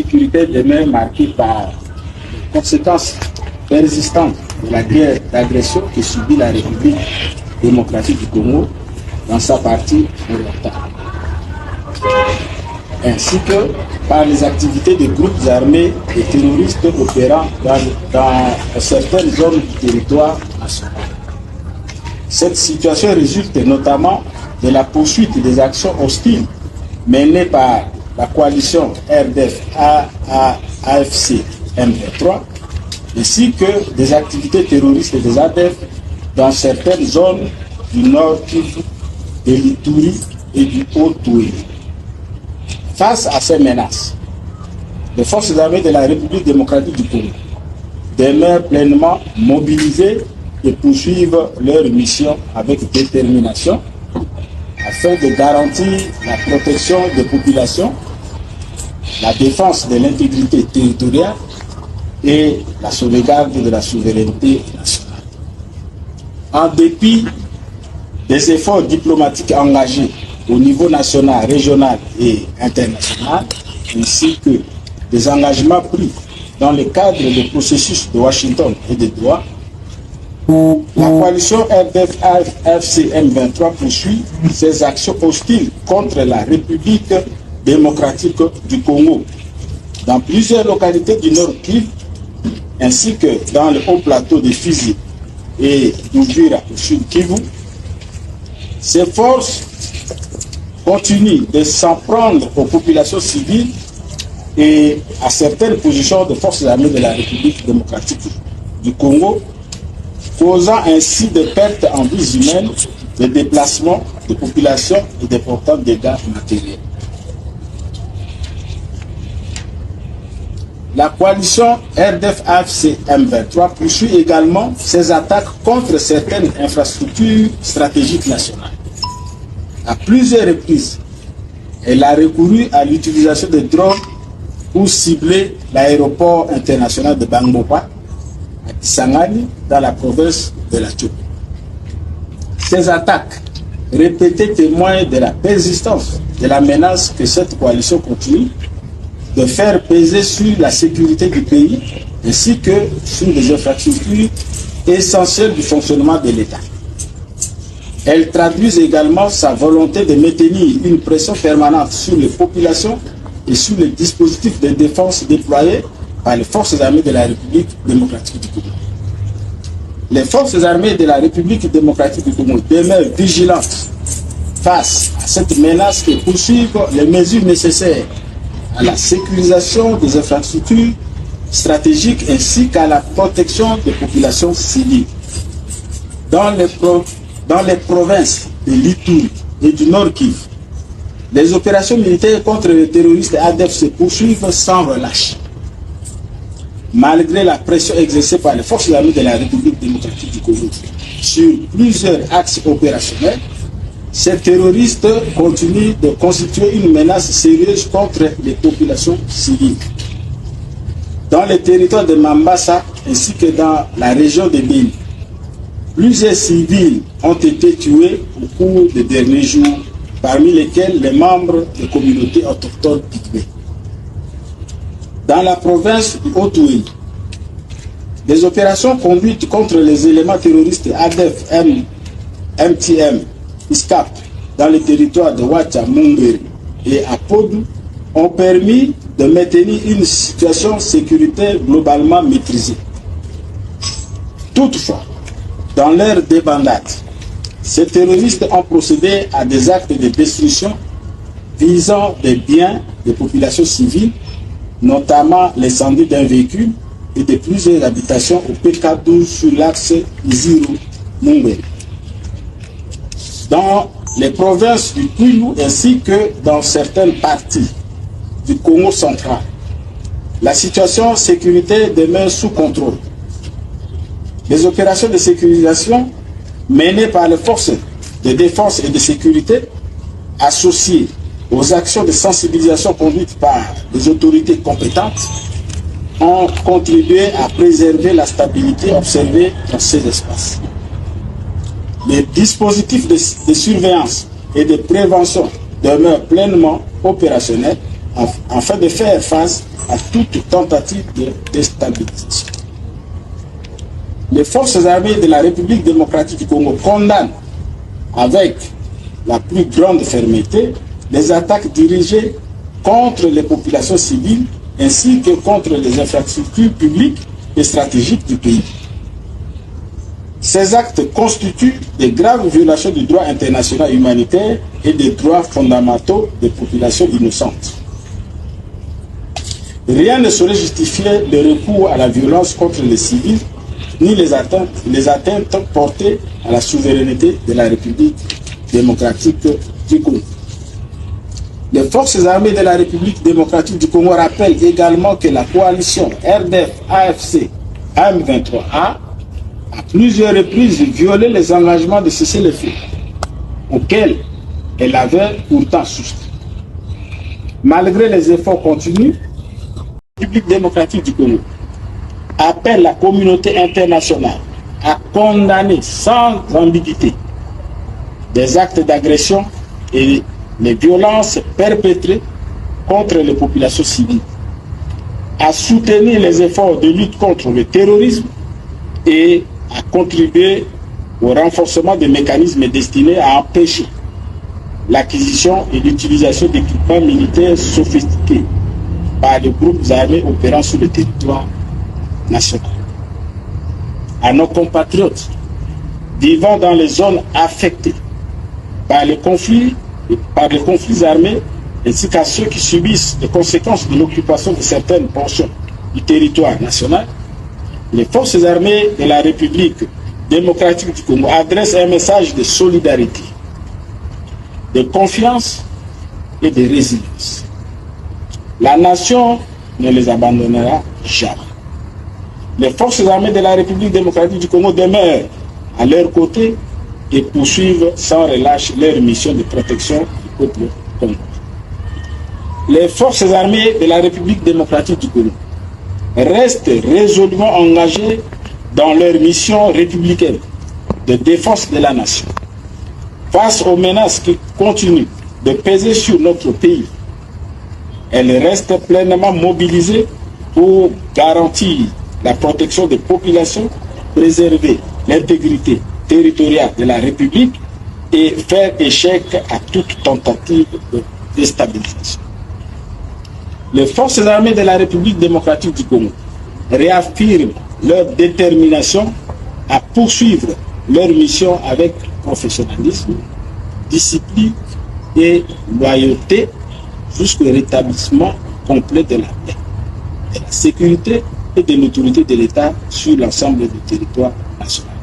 sécurité demeure marquée par les conséquences persistantes de la guerre d'agression que subit la République démocratique du Congo dans sa partie orientale, ainsi que par les activités de groupes armés et terroristes opérant dans certaines zones du territoire national. Cette situation résulte notamment de la poursuite des actions hostiles menées par la coalition RDF-AFC M23, ainsi que des activités terroristes des ADF dans certaines zones du Nord Kivu, de l'Ituri et du Haut-Toué. Face à ces menaces, les forces armées de la République démocratique du Congo demeurent pleinement mobilisées et poursuivent leur mission avec détermination afin de garantir la protection des populations, la défense de l'intégrité territoriale et la sauvegarde de la souveraineté nationale. En dépit des efforts diplomatiques engagés au niveau national, régional et international, ainsi que des engagements pris dans le cadre des processus de Washington et de Doha, la coalition RDF-AFC-M23 poursuit ses actions hostiles contre la République démocratique du Congo dans plusieurs localités du Nord Kivu, ainsi que dans le haut plateau de Fizi et d'Uvira au Sud Kivu. Ces forces continuent de s'en prendre aux populations civiles et à certaines positions de forces armées de la République démocratique du Congo, causant ainsi des pertes en vies humaines, des déplacements de populations et d'importants dégâts matériels. La coalition RDF-AFC-M23 poursuit également ses attaques contre certaines infrastructures stratégiques nationales. À plusieurs reprises, elle a recouru à l'utilisation de drones pour cibler l'aéroport international de Bangbopa, à Kisangani, dans la province de la Tchoup. Ces attaques répétées témoignent de la persistance de la menace que cette coalition continue de faire peser sur la sécurité du pays ainsi que sur les infrastructures essentielles du fonctionnement de l'État. Elles traduisent également sa volonté de maintenir une pression permanente sur les populations et sur les dispositifs de défense déployés par les forces armées de la République démocratique du Congo. Les forces armées de la République démocratique du Congo demeurent vigilantes face à cette menace et poursuivent les mesures nécessaires à la sécurisation des infrastructures stratégiques ainsi qu'à la protection des populations civiles. Dans les provinces de l'Ituri et du Nord Kivu, les opérations militaires contre les terroristes ADF se poursuivent sans relâche. Malgré la pression exercée par les forces armées de la République démocratique du Congo sur plusieurs axes opérationnels, ces terroristes continuent de constituer une menace sérieuse contre les populations civiles. Dans le territoire de Mambasa ainsi que dans la région de Beni, plusieurs civils ont été tués au cours des derniers jours, parmi lesquels les membres des communautés autochtones Pygmées. Dans la province du Haut-Toué, des opérations conduites contre les éléments terroristes ADF, MTM, ISCAP, dans le territoire de Ouacha, Mungeri et Apodou, ont permis de maintenir une situation sécuritaire globalement maîtrisée. Toutefois, dans leur débandade, ces terroristes ont procédé à des actes de destruction visant des biens des populations civiles, notamment l'incendie d'un véhicule et de plusieurs habitations au PK12 sur l'axe Iziru-Mungeri. Dans les provinces du Kwilu ainsi que dans certaines parties du Congo central, la situation sécuritaire demeure sous contrôle. Les opérations de sécurisation menées par les forces de défense et de sécurité, associées aux actions de sensibilisation conduites par les autorités compétentes, ont contribué à préserver la stabilité observée dans ces espaces. Les dispositifs de surveillance et de prévention demeurent pleinement opérationnels afin de faire face à toute tentative de déstabilisation. Les forces armées de la République démocratique du Congo condamnent avec la plus grande fermeté les attaques dirigées contre les populations civiles ainsi que contre les infrastructures publiques et stratégiques du pays. Ces actes constituent de graves violations du droit international humanitaire et des droits fondamentaux des populations innocentes. Rien ne saurait justifier le recours à la violence contre les civils ni les atteintes portées à la souveraineté de la République démocratique du Congo. Les forces armées de la République démocratique du Congo rappellent également que la coalition RDF-AFC M23A à plusieurs reprises violé les engagements de cessez-le-feu auxquels elle avait pourtant souscrit. Malgré les efforts continus, la République démocratique du Congo appelle la communauté internationale à condamner sans ambiguïté des actes d'agression et les violences perpétrées contre les populations civiles, à soutenir les efforts de lutte contre le terrorisme et à contribuer au renforcement des mécanismes destinés à empêcher l'acquisition et l'utilisation d'équipements militaires sophistiqués par les groupes armés opérant sur le territoire national. À nos compatriotes vivant dans les zones affectées par les conflits armés, ainsi qu'à ceux qui subissent les conséquences de l'occupation de certaines portions du territoire national, les forces armées de la République démocratique du Congo adressent un message de solidarité, de confiance et de résilience. La nation ne les abandonnera jamais. Les forces armées de la République démocratique du Congo demeurent à leur côté et poursuivent sans relâche leur mission de protection du peuple congolais. Les forces armées de la République démocratique du Congo restent résolument engagées dans leur mission républicaine de défense de la nation. Face aux menaces qui continuent de peser sur notre pays, elles restent pleinement mobilisées pour garantir la protection des populations, préserver l'intégrité territoriale de la République et faire échec à toute tentative de déstabilisation. Les forces armées de la République démocratique du Congo réaffirment leur détermination à poursuivre leur mission avec professionnalisme, discipline et loyauté jusqu'au rétablissement complet de la paix, de la sécurité et de l'autorité de l'État sur l'ensemble du territoire national.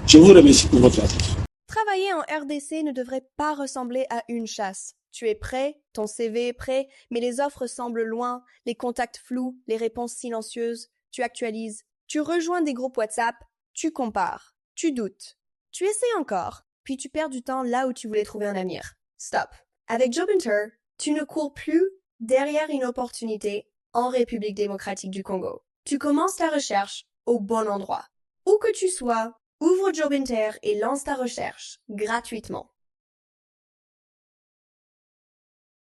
Je vous remercie pour votre attention. Travailler en RDC ne devrait pas ressembler à une chasse. Tu es prêt, ton CV est prêt, mais les offres semblent loin, les contacts flous, les réponses silencieuses. Tu actualises, tu rejoins des groupes WhatsApp, tu compares, tu doutes. Tu essaies encore, puis tu perds du temps là où tu voulais trouver un avenir. Stop. Avec Jobinter, tu ne cours plus derrière une opportunité en République démocratique du Congo. Tu commences ta recherche au bon endroit. Où que tu sois, ouvre Jobinter et lance ta recherche gratuitement.